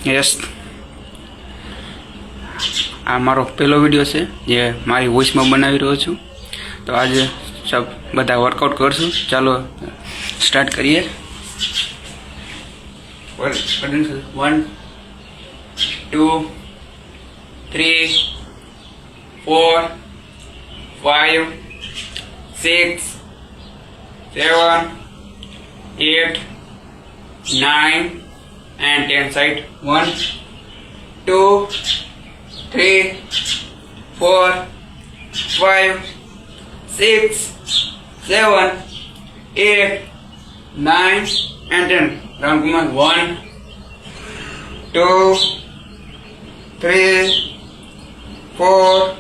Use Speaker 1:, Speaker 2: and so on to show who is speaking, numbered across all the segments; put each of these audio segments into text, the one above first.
Speaker 1: Yes, આ મારો પહેલો વિડીયો છે જે મારી વોઇસમાં બનાવી રહ્યો છું. તો આજે સબ બધા વર્કઆઉટ કરશું. ચાલો સ્ટાર્ટ કરીએ. 1 2 3 4 5 6 7 8 9 and 10 side. 1 2 3 4 5 6 7 8 9 and 10. Round command. 1 2 3 4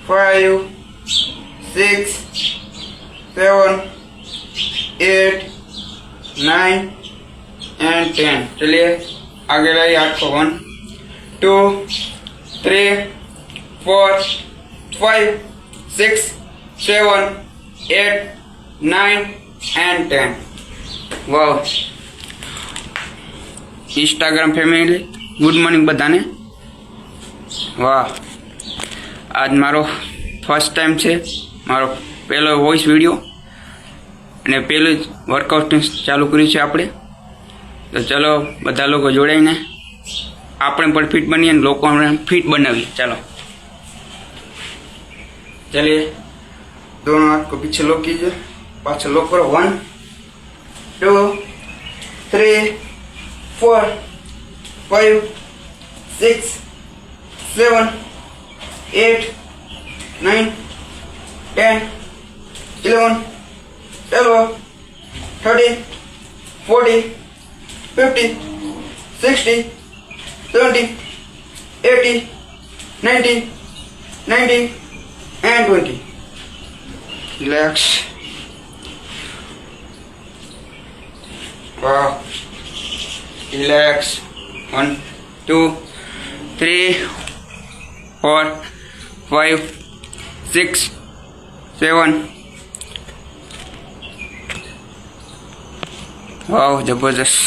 Speaker 1: 5 6 7 8 9 and 10. चलिए आगे लाइए 8 को. 1 2 3 4 5 6 7 8 9 and 10. વાવ. ઇન્સ્ટાગ્રામ ફેમિલી ગુડ મોર્નિંગ બધાને. વાહ, આજ મારો ફર્સ્ટ ટાઈમ છે, મારો પહેલો વોઇસ વિડીયો અને પહેલું જ વર્કઆઉટ ચાલુ કર્યું છે આપણે. તો ચલો બધા લોકો જોડાઈને આપણે પણ ફિટ બનીએ અને લોકોને ફિટ બનાવીએ. ચાલો चलिए, दोनों हाथ को पीछे लो कीजिए, पाछे लो करो. 1 2 3 4 5 6 7 8 9 10 11 12 13 14 15 16 17 18 19 19 and 20. Relax. Wow. Relax. 1 2 3 4 5 6 7. Wow, જબરજસ્ત.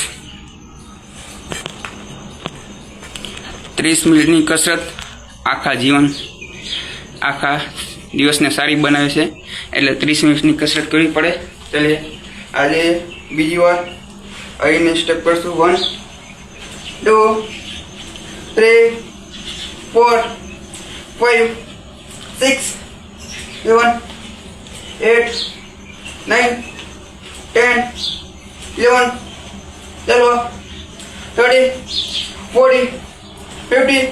Speaker 1: 30 મિનિટની કસરત આખા જીવન આખા દિવસને સારી બનાવે છે, એટલે 30 મિનિટની કસરત કરવી પડે. ચાલે આજે બીજી વાર આવીને સ્ટેપ કરશું. 1 2 3 4 5 6 7 8 9 10 11 12 13 14 15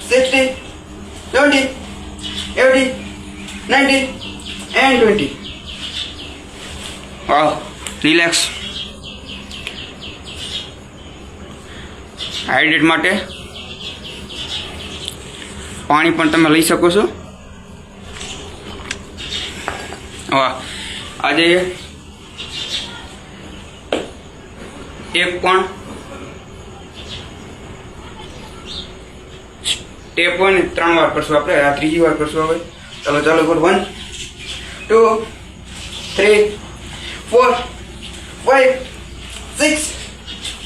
Speaker 1: 16 17 18 19 and 20. Wow, relax. હાઇડ્રેટ માટે પાણી પણ તમે લઈ શકો છો. વાહ, આજે એક પણ સ્ટેપ હોય ને 3 વાર કરશું આપણે. આ ત્રીજી વાર કરશું હવે. ચાલો ચાલો કર. 1 2 3 4 5 6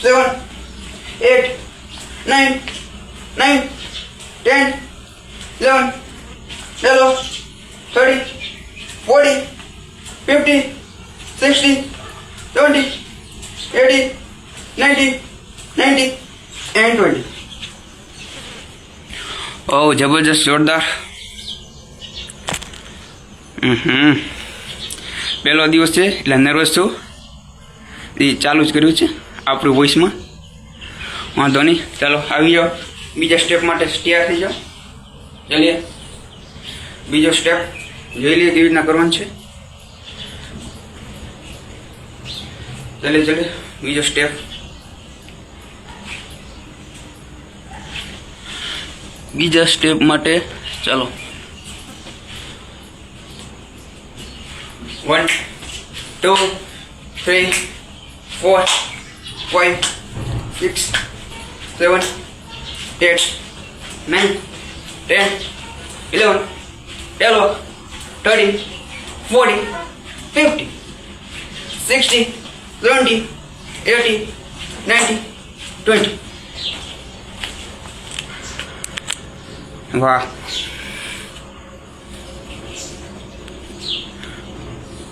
Speaker 1: 7 8 9 9 10 11 12 13 14 15 16 17 18 19 20 and 20. ઓહ, જબરજસ્ત, જોરદાર. પહેલો દિવસ છે એટલે નર્વસ છું. એ ચાલુ જ કર્યું છે આપણું વોઇસમાં. વાંધો નહીં. ચાલો આવી જાઓ બીજા સ્ટેપ માટે તૈયાર થઈ જાઓ. ચાલીએ બીજો સ્ટેપ જોઈ લઈએ કેવી રીતના કરવાનું છે. ચાલીએ ચાલીએ બીજો સ્ટેપ. બીજા સ્ટેપ માટે ચાલો 1 2 3 4 5 6 7 8 9 10 11 12 13 14 15 16 17 18 19 20. વાહ,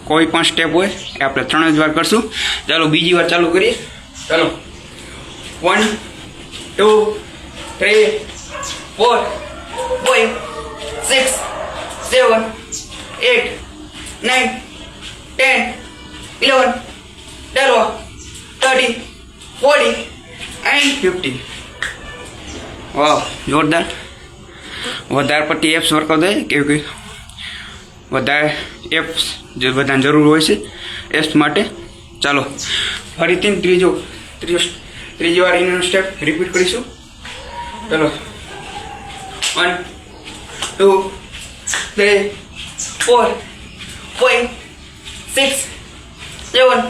Speaker 1: કોઈ પણ સ્ટેપ હોય એ આપણે 3 જ વાર કરશું. ચાલો બીજી વાર ચાલુ કરીએ. ચાલો 1 2 3 4 5 6 7 8 9 10 11 12 13 14 and 50. વાહ, જોરદાર. વધારે પડતી એપ્સ વર્કઆઉટ થાય કેમ કે વધારે એપ્સ જે બધાને જરૂર હોય છે એપ્સ માટે. ચાલો ફરીથી ત્રીજી વાર એનો સ્ટેપ રિપીટ કરીશું. ચાલો 1 2 3 4 5 6 7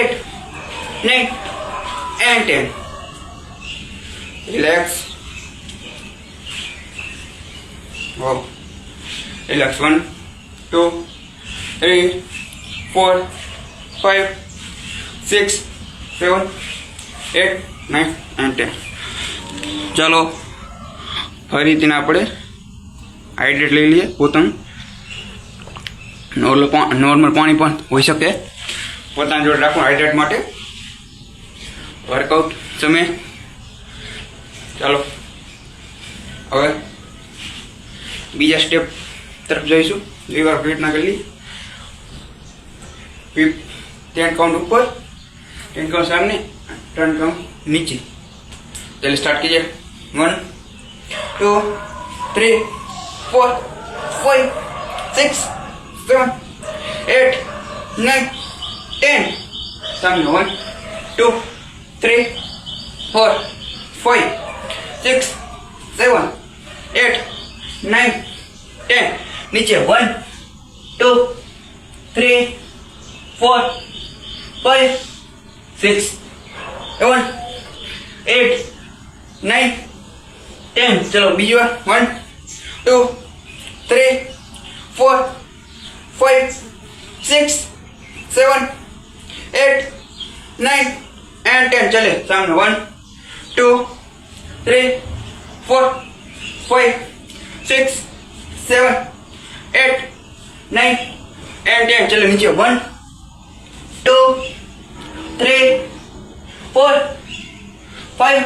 Speaker 1: 8 9 and 10. Relax. Wow. Relax. 1 2 3 4 5 6 7 8 9 and 10. ચાલો ફરીથી આપણે હાઇડ્રેટ લઈ લઈએ. પોતાનું નોર્મલ પાણી પણ હોઈ શકે, પોતાની જોડે રાખવું હાઇડ્રેટ માટે વર્કઆઉટ સમય. ચાલો હવે બીજા સ્ટેપ તરફ જઈશું. 2 વાર પ્રયત્ન કરી લઈએ. 10 કાઉન્ટ ઉપર, 10 કાउंट सामने, 10 काउंट नीचे. चलिए स्टार्ट कीजिए. 1 2 3 4 5 6 7 8 9 10. सामने 1 2 3 4 5 6 7 8 9 10. नीचे 1 2 3 4 5 6 7 8 9 10. चलो बीजी बार 1 2 3 4 5 6 7 8 9 and 10. चले सामने 1 2 3 4 5 6 7 8 9 and 10. चलो नीचे 1 2 3 4 5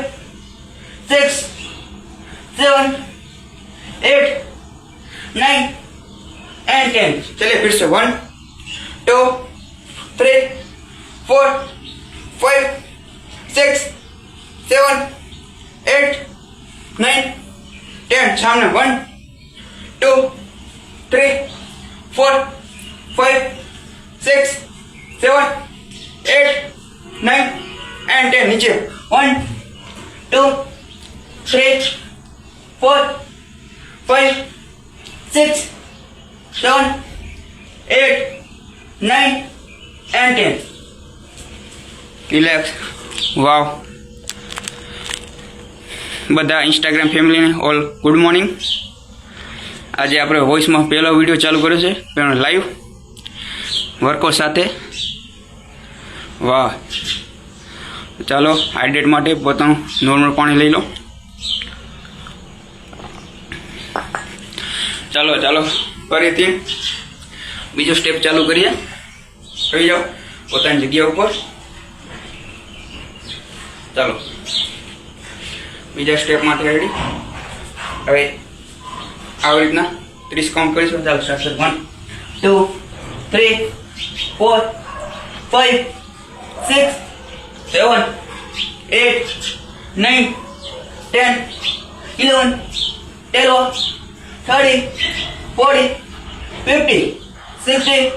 Speaker 1: 6 7 8 9 and 10. चलिए फिर से 1 2 3 4 5 6 7 8 9 10. सामने 1 2 3 4 5 6 7 8 9 and 10. नीचे 1 2 3 4 5 6 7 8 9 and 10. રિલેક્સ. વાવ. બધા ઇન્સ્ટાગ્રામ ફેમિલીને ઓલ ગુડ મોર્નિંગ. આજે આપણે વોઇસમાં પહેલો વિડીયો ચાલુ કર્યો છે, પહેલો લાઈવ વર્કઆઉટ સાથે. વાહ. ચાલો હાઇડ્રેટ માટે પોતાનું નોર્મલ પાણી લઈ લો. ચાલો ચાલો ફરીથી બીજો સ્ટેપ ચાલુ કરીએ. આવી જાઓ પોતાની જગ્યા ઉપર. ચાલો બીજા સ્ટેપ માટે રેડી. હવે આવી રીતના 30 કાઉન્ટ કરીશું. ચાલો સ્ટાર્ટ. 1 2 3 4 5 6 7 8 9 10 11 12 13 14 15 16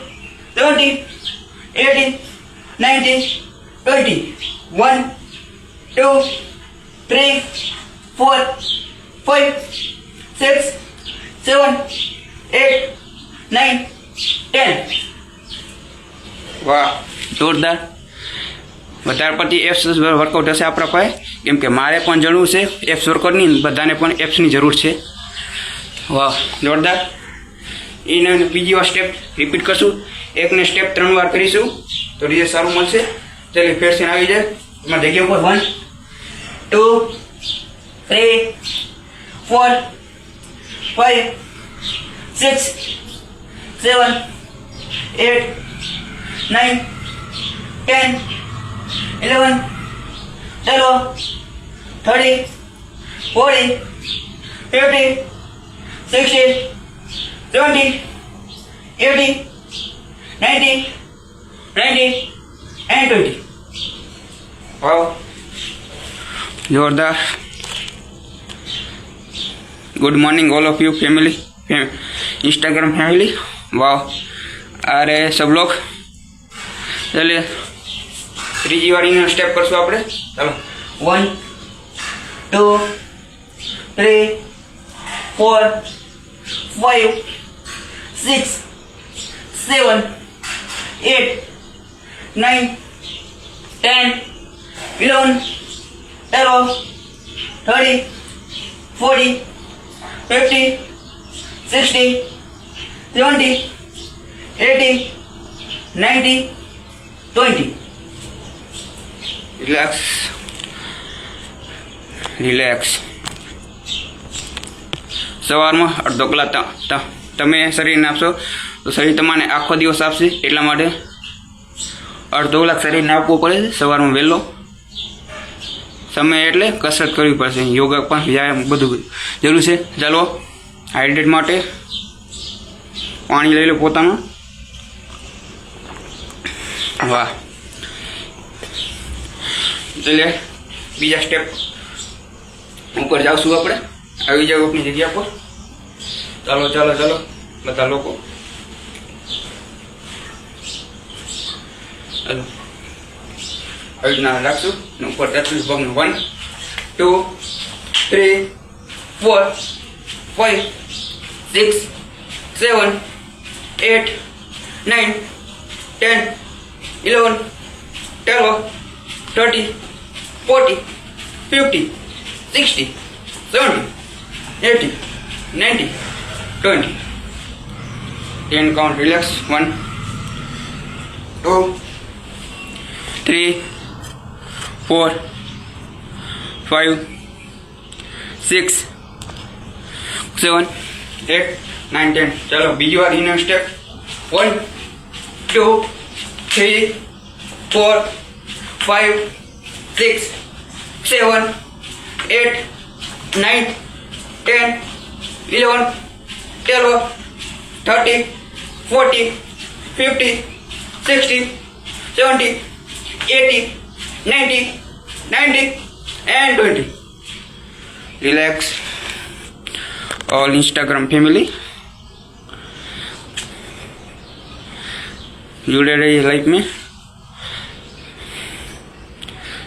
Speaker 1: 17 18 19 20. 1 2 3 4 5 6 7 8 9 10. વાહ, જોરદાર. વધારે પડતી એપ્સ વર્કઆઉટ હશે આપણા પાસે, કેમ કે મારે પણ જરૂર છે એપ્સ વર્કઆઉટની, બધાને પણ એપ્સની જરૂર છે. વાહ, જોરદાર. એને બીજી વાર સ્ટેપ રિપીટ કરશું. એકને સ્ટેપ 3 વાર કરીશું તો રિઝલ્ટ સારું મળશે. ચાલો ફેરથી આવી જાય એમાં જગ્યા ઉપર 1 2 3 4 5 6 7 8 9 10 11 12 13 14 15 16 17 18 19 20 and 20. Wow. जोरदार. Good morning all of you family, Instagram family. वाह. अरे सब लोग चलिए ત્રીજી વાળીનો સ્ટેપ કરશું આપણે. ચાલો 1 2 3 4 5 6 7 8 9 10 11 12 13 14 15 16 17 18 19 20. Relax relax. સવારમાં અડધો કલાક તમે શરીરને આપશો તો શરીર તમને આખો દિવસ આપશે. એટલા માટે અડધો કલાક શરીરને આપવું પડે છે સવારમાં વહેલો સમય. એટલે કસરત કરવી પડશે, યોગા પણ વ્યાયામ બધું જરૂર છે. ચાલો હાઇડ્રેટ માટે પાણી લઈ લો પોતાનું. વાહ. એટલે બીજા સ્ટેપ ઉપર જાવશું આપણે. આવી જાવ આપણી જગ્યા પર. ચાલો ચાલો ચાલો બધા લોકો. ચાલો આવી રીતના રાખશું ને ઉપર 33 ભાગનું 1 2 3 4 5 6 7 8 9 10 11 12 13 14 15 16 17 18 19 20. 10 count. Relax. 1 2 3 4 5 6 7 8 9 10. ચાલો બીજી વાર inner step. 1 2 3 4 5 6 7 8 9 10 11 12 13 14 15 16 17 18 19 20 and 20. Relax. All Instagram family जुड़े रहिए लाइफ में.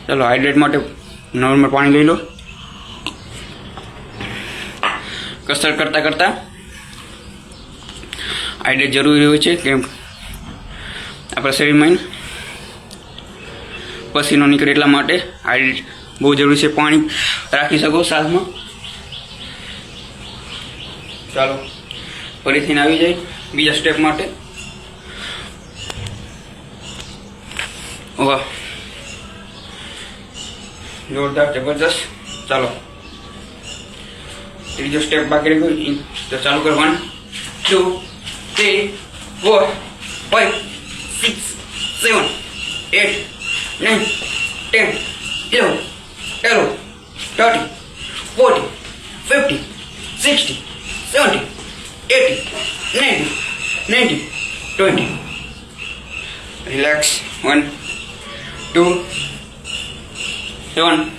Speaker 1: चलो हाइड्रेट માટે नॉर्मल पानी લઈ લો. કસરત કરતા કરતા હાઇડ્રેટ જરૂરી હોય છે, કેમ આપણા શરીરમાં પસીનો નીકળે એટલા માટે હાઇડ્રેટ બહુ જરૂરી છે. પાણી રાખી શકો સાથમાં. ચાલો ફરીથી આવી જાય બીજા સ્ટેપ માટે. વાહ, જોરદાર, જબરદસ્ત. ચાલો ત્રીજો સ્ટેપ બાકી રહ્યો તો ચાલુ કર. 1 2 3 4 5 6 7 8 9 10 11 12 13 14 15 16 17 18 19 20. Relax. 1 2 7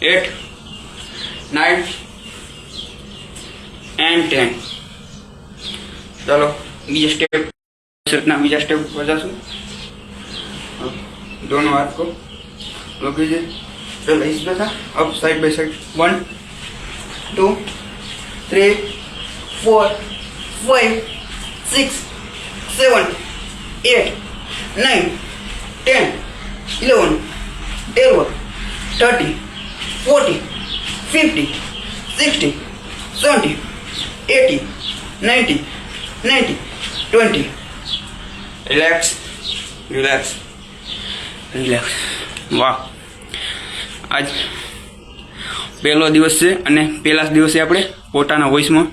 Speaker 1: 8 9 and 10. चलो बीजा स्टेप पर जासू. दोनों हाथ को लोग लीजिए. चलो इस पे था अब साइड बाय साइड. 1 2 3 4 5 6 7 8 9 10 11 12 13 14 15 16 17 18 19 20. Relax. વાહ, આજ પહેલો દિવસ છે અને પહેલા દિવસે આપણે પોતાના વોઇસમાં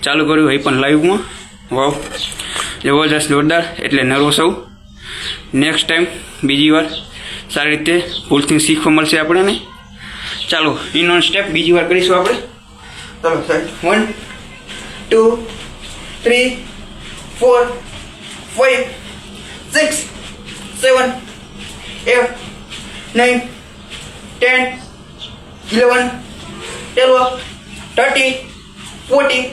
Speaker 1: ચાલુ કર્યું, એ પણ લાઈવમાં. વાવ, જબરજસ્ત, જોરદાર. એટલે નર્વસ હોઉં. નેક્સ્ટ ટાઈમ બીજી વાર સારી રીતે ભૂલથી શીખવા મળશે આપણને. ચાલો ઇન ઓન સ્ટેપ બીજી વાર કરીશું આપણે. ચાલો sir, 1 2 3 4 5 6 7 8 9 10 11 12 13 14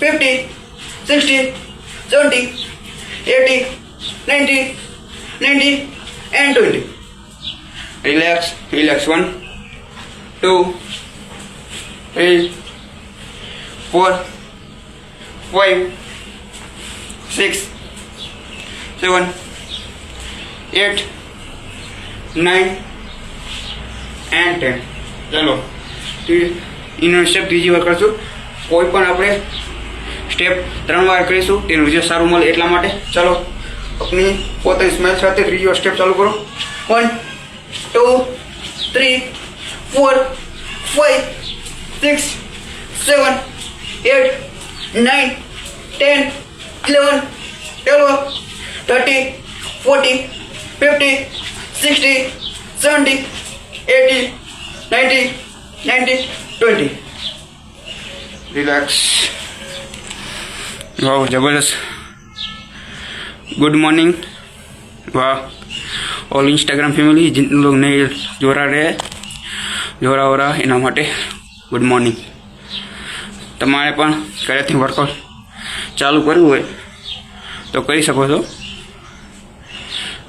Speaker 1: 15 16 17 18 19 20 and 20. Relax, relax. 1 2 3 4 5 6 7 8 9 and 10. ચલો એનો સ્ટેપ બીજી વાર કરશું. કોઈ પણ આપણે સ્ટેપ 3 વાર કરીશું, તેનું રિઝલ્ટ સારું મળે એટલા માટે. ચલો अपनी પોતાની સ્માઇલ સાથે ત્રીજો સ્ટેપ ચાલુ કરો. 1 2 3 4 5 6 7 8 9 10 11 12 13 14 15 16 17 18 19 20. રિલેક્સ. વાહ, જબરદસ્ત. Good morning. वाह, ऑल इंस्टाग्राम फैमिली जिन लोग नए जोड़ा रहे जोड़ा हो रहा एना माटे गुड मॉर्निंग. તમારે પણ ઘરેથી વર્કઆઉટ ચાલુ કરવું હોય તો કરી શકો છો.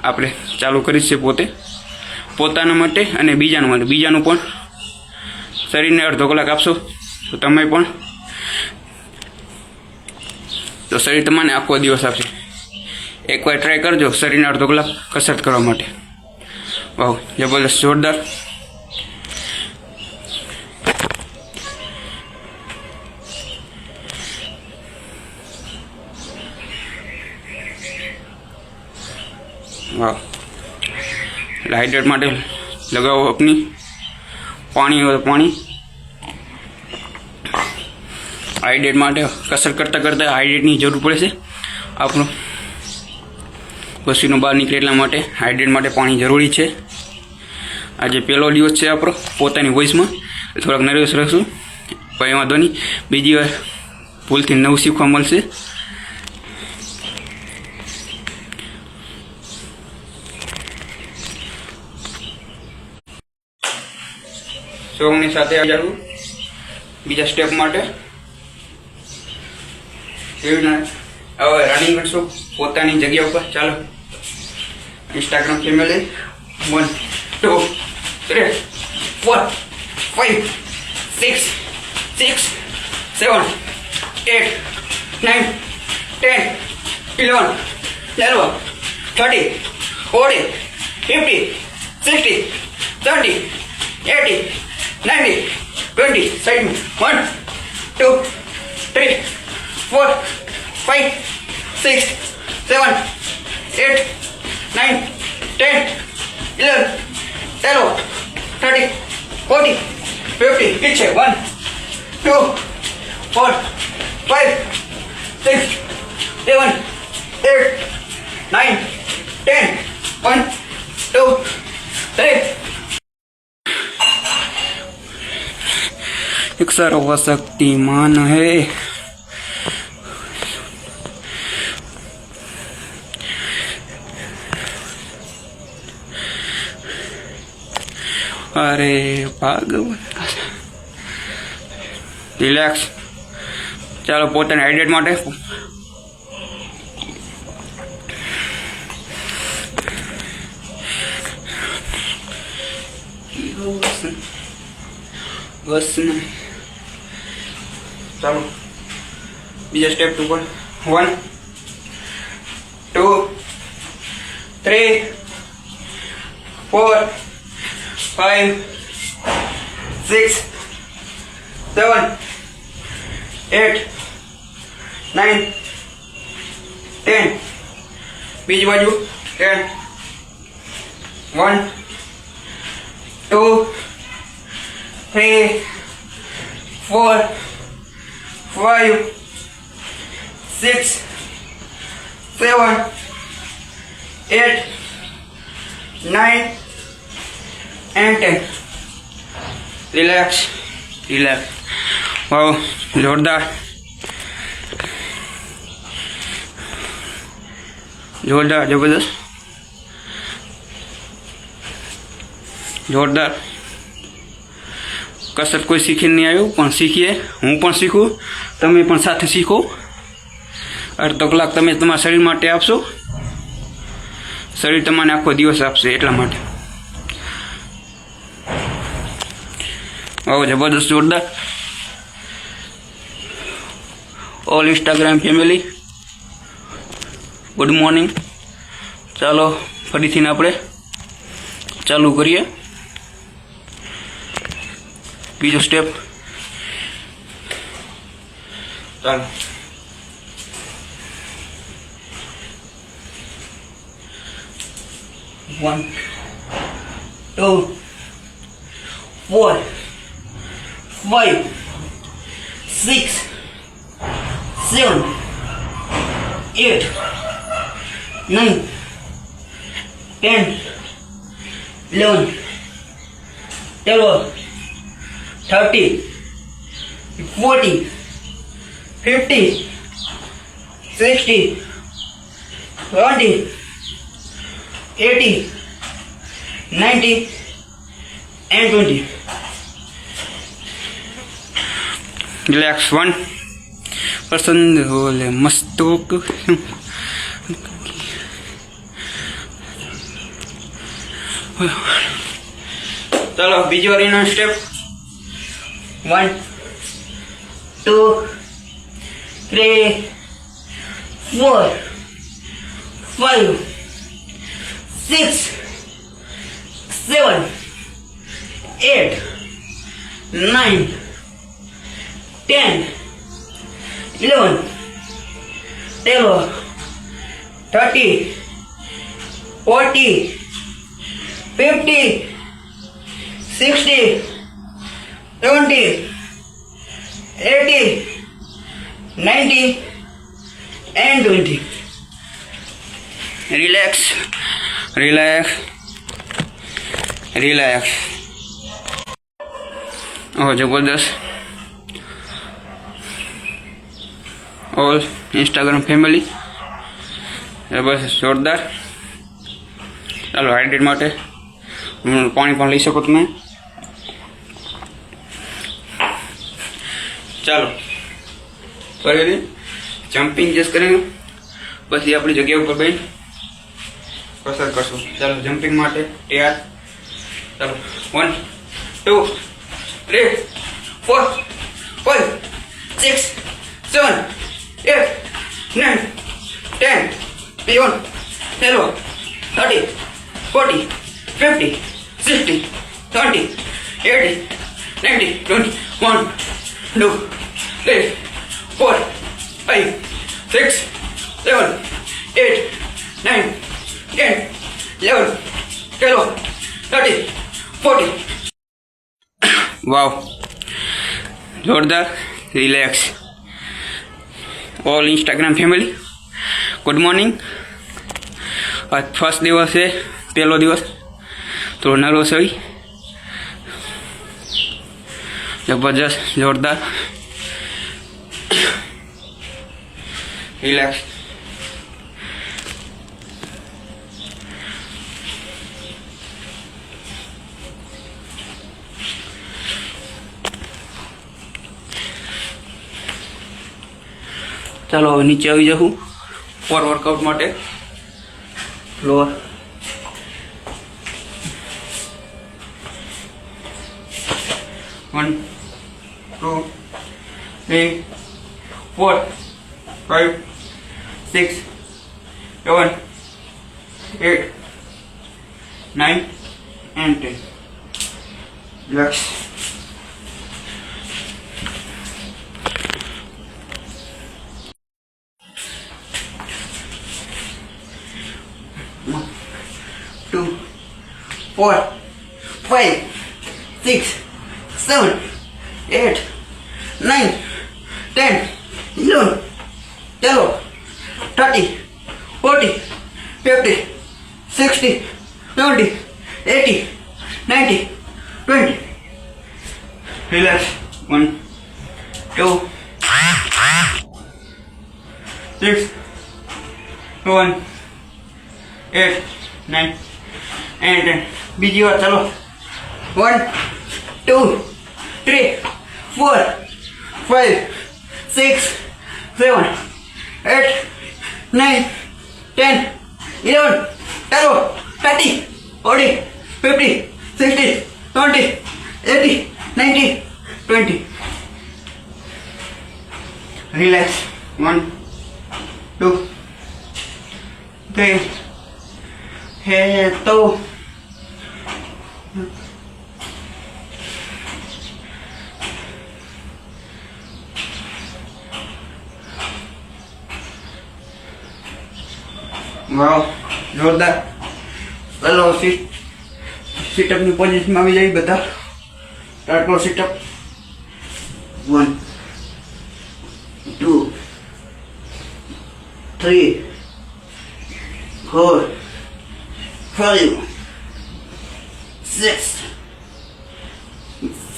Speaker 1: આપણે ચાલુ કરી છે પોતાના માટે અને બીજાના માટે. બીજાનું પણ શરીરને અડધો કલાક આપશો તો તમે પણ તો શરીર તમને આખો દિવસ આપશે. એકવાર ટ્રાય કરજો શરીરને અડધો કલાક કસરત કરવા માટે. વાહ, જબરદસ્ત, જોરદાર. વાહ, હાઇડ્રેટ માટે લગાવો अपनी પાણી હોય પાણી. હાઇડ્રેટ માટે કસરત કરતાં કરતાં હાઇડ્રેટની જરૂર પડે છે. આપણું પસીનો બહાર નીકળે એટલા માટે હાઇડ્રેટ માટે પાણી જરૂરી છે. આજે પહેલો દિવસ છે આપણો પોતાની વોઇસમાં, થોડાક નર્વસ રહીશું, પણ વાંધો નહીં. બીજી વાર ભૂલથી નવું શીખવા મળશે. સોંગની સાથે આવી જાઉં બીજા સ્ટેપ માટે. એવી રીતના હવે રનિંગ કરશું પોતાની જગ્યા ઉપર. ચાલો इंस्टाग्राम फैमिली 1 2 3 4 5 6 6 7 8 9 10 11 12 13 14 15 16 17 18 19 20. Side में 1 2 3 4 5 6 7 8 9 10 11 12 13 14 15. ઠીક છે. 1 2 4 5 6 7 8 9 10 1 2 3. एक सर्वशक्तिमान है. अरे भगवान. રિલેક્સ. ચાલો પોતાને હાઇડ્રેટ માટે બસ ને. ચાલો બીજા સ્ટેપ ઉપર 1 2 3 4 5 6 7 8 9 10. બીજી બાજુ 10 1 2 3 4 5, 6, 7, 8, 9 and 10. Relax. Wow, જોરદાર જબરદસ્ત જોરદાર કસરત કોઈ શીખીને નહીં આવ્યું પણ શીખીએ હું પણ શીખું તમે પણ સાથે શીખો અડધો કલાક તમે તમારા શરીર માટે આપશો શરીર તમને આખો દિવસ આપશે એટલા માટે જબરદસ્ત જોરદાર all Instagram family good morning ચાલો ફરીથી આપણે ચાલુ કરીએ બીજો સ્ટેપ ચાલો 1 2 4 5 6 7 8 9 10 11 12 13 14 15 16 17 18 19 and 20. Relax 1% બોલે મસ્ત ચાલો બીજી વાર એનો સ્ટેપ 1 2 3 4 5 6 7 8 9 10 11 12 13 14 15 16 17 18 19 and 20. Relax. જબરદસ્ત ઓલ ઇન્સ્ટાગ્રામ ફેમિલી બસ જોરદાર ચાલો હાઇડ્રેટ માટે પાણી પણ લઈ શકો તમે ચાલો ફરી જમ્પિંગ જેસ કરીને પછી આપણી જગ્યા ઉપર બેન પસાર કરશું ચાલો જમ્પિંગ માટે તૈયાર ચાલો 1 2 3 4 5 6 7 8 9 10 11 12 13 14 15 16 17 18 19 20 1 2 3 4 5 6 7 8 9 10 11 12 13 14. વાવ જોરદાર relax all Instagram family good morning આજ ફર્સ્ટ દિવસ છે પહેલો દિવસ થોડો નર્વસ હોય જબરજસ્ત જોરદાર રિલેક્સ ચાલો હવે નીચે આવી જાઉં ફોર વર્કઆઉટ માટે floor 1 2 3 4 5 6 7 8 9 and 10. Relax. One, 2, 4, 5, 6, 7, 8, 9, 10, 11, 12, 30, 40, 50, 60, 70, 80, 90, 20. Relax. 1, 2, 6, 7, 8, 9, and 10. બીજી વાર ચાલો. 1, 2, 3, 4, 5, 6, 7, 8, 9, 10, 11, 12, 30, 40, 50, 60, 70, 80, 90, 20. Relax. 1, 2, 3. Head to. વાવ જોરદાર. ચલો સીટઅપની પોઝિશનમાં આવી જાય બધા. સ્ટાર્ટ કરો સીટઅપ. 1, 2, 3, 4, 5, 6,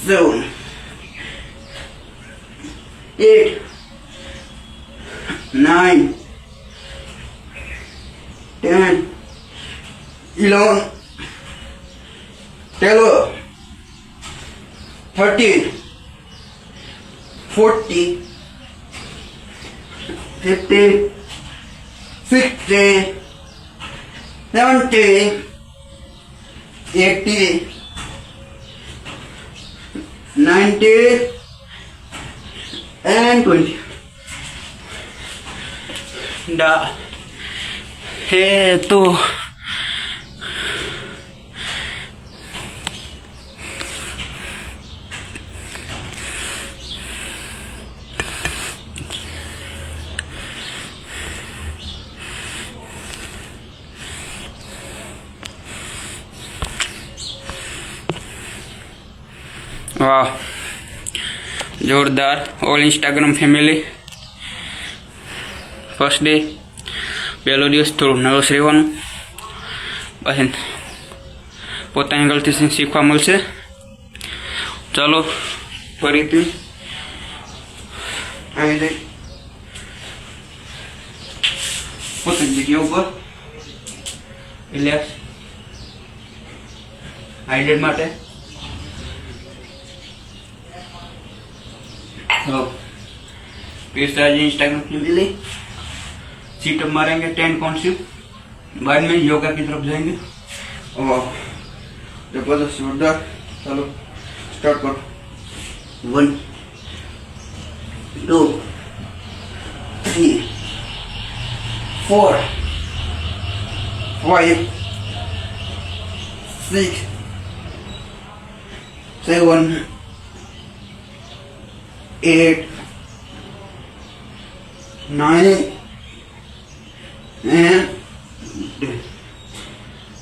Speaker 1: 7, 8, 9, 10, 11, 12, 13, 14, 15, 16, 17, 18, 19, and 20. હે તો વાહ જોરદાર. All Instagram family, first day, પહેલો દિવસ થોડું નર્વસ રહેવાનું, પછી પોતાની ગલતીથી શીખવા મળશે. ચાલો ફરીથી આવી જાય પોતાની જગ્યા ઉપર. રિલેક્સ. હાઇડ્રેટ માટે इंस्टाग्राम की मिली सीटअप मारेंगे 10 कॉन्सेप्ट. बाद में योगा की तरफ जाएंगे. और जबरदस्त जोरदार. चलो स्टार्ट करो. 1, 2, 3, 4, 5, 6, 7, 8, 9, and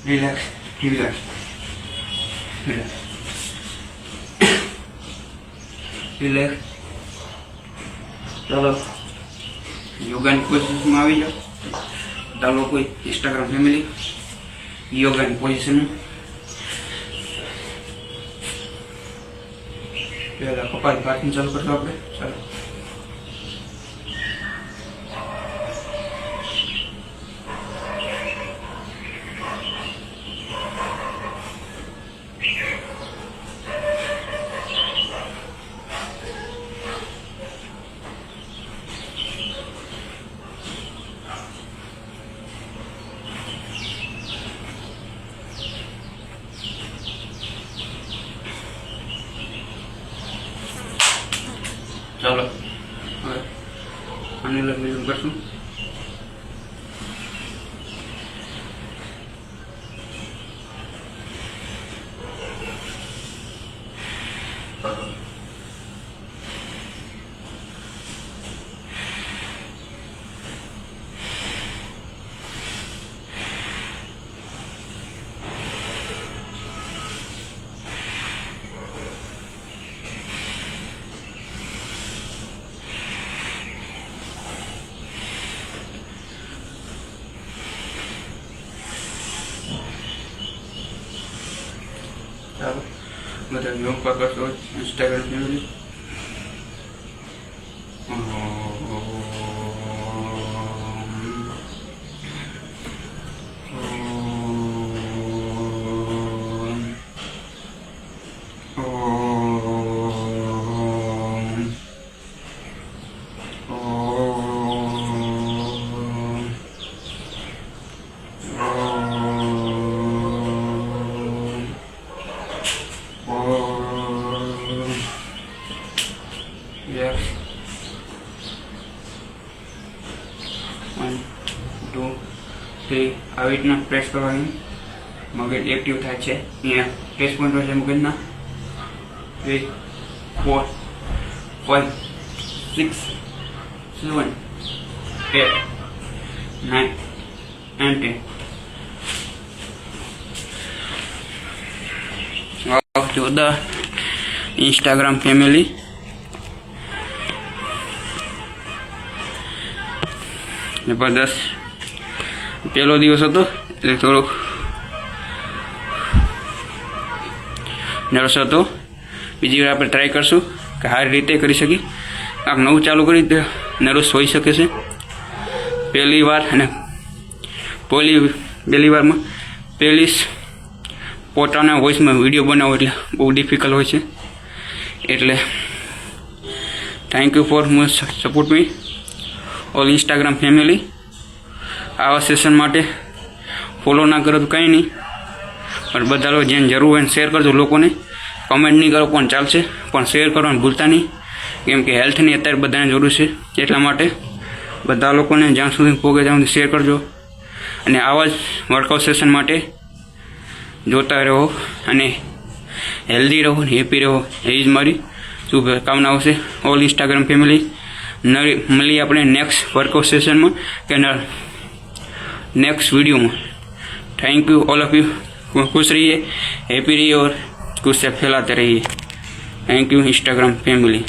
Speaker 1: relax, relax, relax, relax. चलो योगा की पोजिशन में આવી જાઓ. ચાલો કોઈ ઇન્સ્ટાગ્રામ ફેમિલી યોગાની પોઝિશન પહેલા કપાલ પાર્કિંગ ચાલુ કરશું આપણે. ચાલો ચાલો હવે આને લગન કરશું. બધા યોગા કરશો ઇન્સ્ટાગ્રામ ફેમિલી. Yes. 1, 2, 3 આવી રીતના પ્રેસ કરવાની. મગજ એક્ટિવ થાય છે. અહીંયા પ્રેસ પોઈન્ટ હોય છે મગજના. 3, 4, 5, 6, 7, 8, 9 and 10. જો ધ ઇન્સ્ટાગ્રામ ફેમિલી. જબરદસ્ત પહેલો દિવસ હતો એટલે થોડોક નર્વસ હતો. બીજી વાર આપણે ટ્રાય કરશું કે સારી રીતે કરી શકીએ. કાંક નવું ચાલુ કરી તો નર્વસ હોઈ શકે છે પહેલી વાર. અને પહેલી વારમાં પહેલી પોતાના વોઇસમાં વિડીયો બનાવો એટલે બહુ ડિફિકલ્ટ હોય છે. એટલે thank you for support me all Instagram family. આવા સેશન માટે ફોલો ના કરો તો કંઈ નહીં, પણ બધા લોકો જેને જરૂર હોય શેર કરજો. લોકોને કમેન્ટ નહીં કરો પણ ચાલશે, પણ શેર કરવાનું ભૂલતા નહીં, કેમ કે હેલ્થની અત્યારે બધાને જરૂર છે. એટલા માટે બધા લોકોને જ્યાં સુધી પહોંચે ત્યાં સુધી શેર કરજો. અને આવા જ વર્કઆઉટ સેશન માટે જોતા રહો અને હેલ્ધી રહો, હેપી રહો. એ જ મારી શુભકામનાઓ છે ઓલ ઇન્સ્ટાગ્રામ ફેમિલી. મળીએ આપણે નેક્સ્ટ વર્કઆઉટ સેશનમાં કે નેક્સ્ટ વિડીયોમાં. Thank you all of you. खुश रहिए, हैप्पी रहिए और खुश से फैलाते रहिए. Thank you Instagram family.